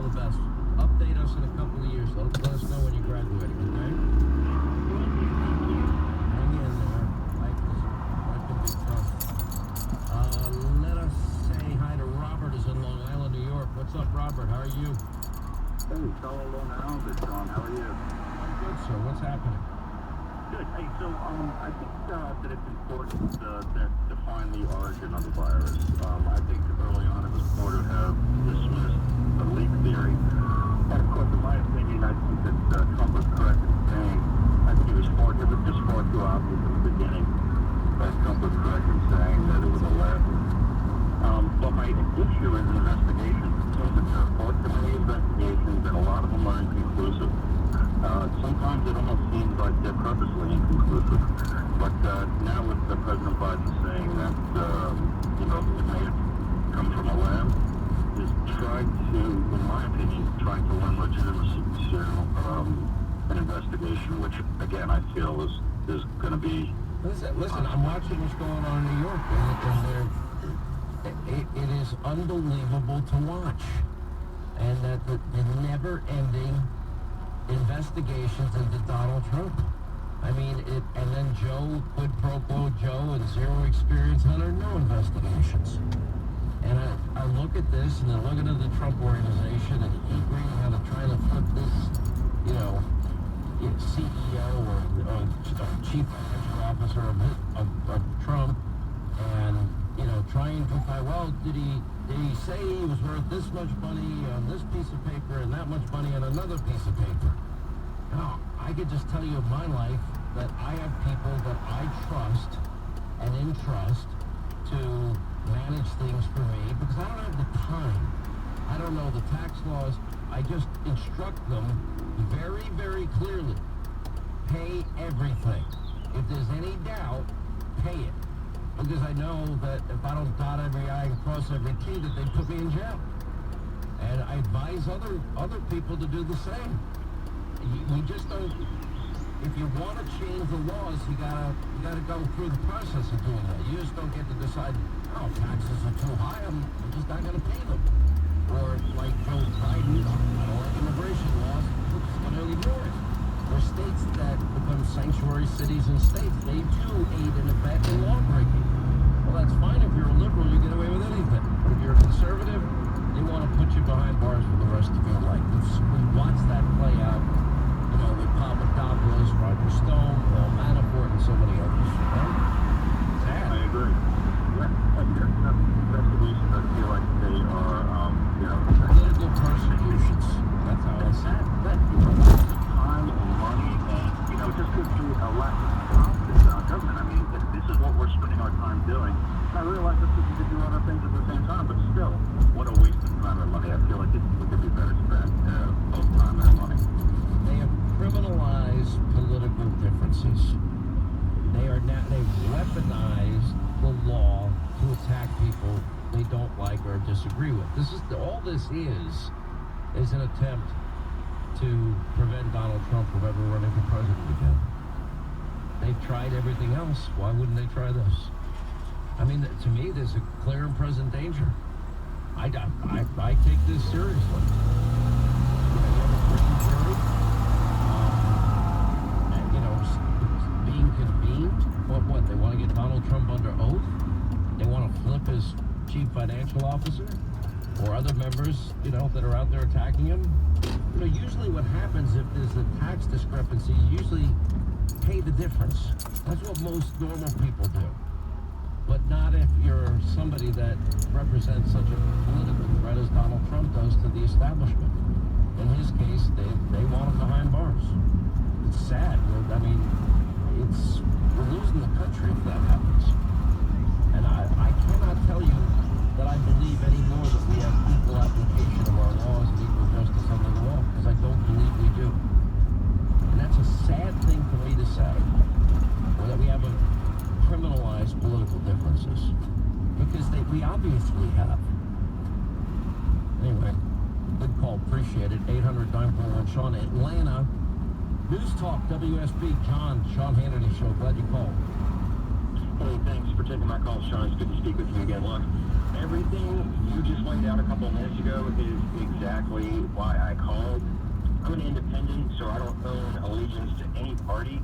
the best. Update us in a couple of years. Let us know when you're graduating, okay? Hang in there. Life can be tough. Let us say hi to Robert, who's in Long Island, New York. What's up, Robert? How are you? Hey, fellow Long Islanders, John. How are you? I'm good, sir. What's happening? Good. Hey, so I think that it's important to find the origin of the virus. I think early on it was more to have dismissed the leak theory. And of course, in my opinion, I think that Trump was correct in saying, I think it was just far too obvious in the beginning that Trump was correct in saying that it was a lab. But my issue is an investigation. There are far too many investigations, and a lot of them are inconclusive. Sometimes it almost seems like they're purposely inconclusive. But now with President Biden saying that, it may have come from a lab, is trying to, in my opinion, trying to lend legitimacy to an investigation, which, again, I feel is going to be... Listen, I'm watching what's going on in New York, and it is unbelievable to watch. And that the never-ending investigations into Donald Trump. I mean, and then Joe, quid pro quo Joe, and zero experience Hunter, no investigations. And I look at this, and I look at the Trump organization, and agreeing how to try to flip this, CEO or chief financial officer of Trump, and trying to find, well, did he say he was worth this much money on this piece of paper and that much money on another piece of paper? Now, I could just tell you in my life that I have people that I trust and entrust to manage things for me because I don't have the time. I don't know the tax laws. I just instruct them very, very clearly. Pay everything. If there's any doubt, pay it. Because I know that if I don't dot every I and cross every T, that they put me in jail. And I advise other people to do the same. We just don't. If you want to change the laws, you gotta go through the process of doing that. You just don't get to decide, oh, taxes are too high, I'm just not going to pay them. Or like Joe Biden, I don't like immigration laws, we're just going to ignore it. Or states that become sanctuary cities and states, they too aid and abet in law breaking. Well, that's fine if you're a liberal, you get away with anything. But if you're a conservative, they want to put you behind bars for the rest of your life. We've watched that play out, with Papadopoulos, Roger Stone, Paul Manafort, and so many others. Sad. I agree. Yeah, investigations, I feel like they are, political persecutions. That's how I see it. That's time and money, and, it just gives you a lack of confidence in our government. I mean, this is what we're spending our time doing. I realize that we could do other things at the same time, but still, what a waste of time and money. I feel like it could be better spent, both time and money. They have criminalized political differences. They've weaponized the law to attack people they don't like or disagree with. All this is an attempt to prevent Donald Trump from ever running for president again. They've tried everything else. Why wouldn't they try this? I mean, to me, there's a clear and present danger. I take this seriously. You have a grand jury, being convened. What? They want to get Donald Trump under oath? They want to flip his chief financial officer or other members, that are out there attacking him? Usually what happens if there's a tax discrepancy, you usually pay the difference. That's what most normal people do. But not if you're somebody that represents such a political threat as Donald Trump does to the establishment. In his case, they want him behind bars. It's sad. I mean, we're losing the country if that happens. And I cannot tell you that I believe anymore that we have equal application of our laws and equal justice under the law, because I don't believe we do. And that's a sad thing for me to say, or that we have criminalized political differences, because we obviously have. Anyway, good call, appreciate it. 800-941-SEAN, Atlanta. News Talk, WSB, Sean Hannity Show. Glad you called. Hey, thanks for taking my call, Sean. It's good to speak with you again. Look, Everything you just laid out a couple of minutes ago is exactly why I called. I'm an independent, so I don't own allegiance to any party.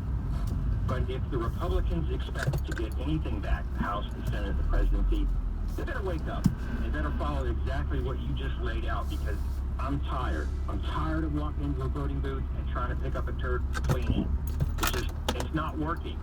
But if the Republicans expect to get anything back, the House, the Senate, the presidency, they better wake up. They better follow exactly what you just laid out, because I'm tired. I'm tired of walking into a voting booth and trying to pick up a turd to clean it. It's not working.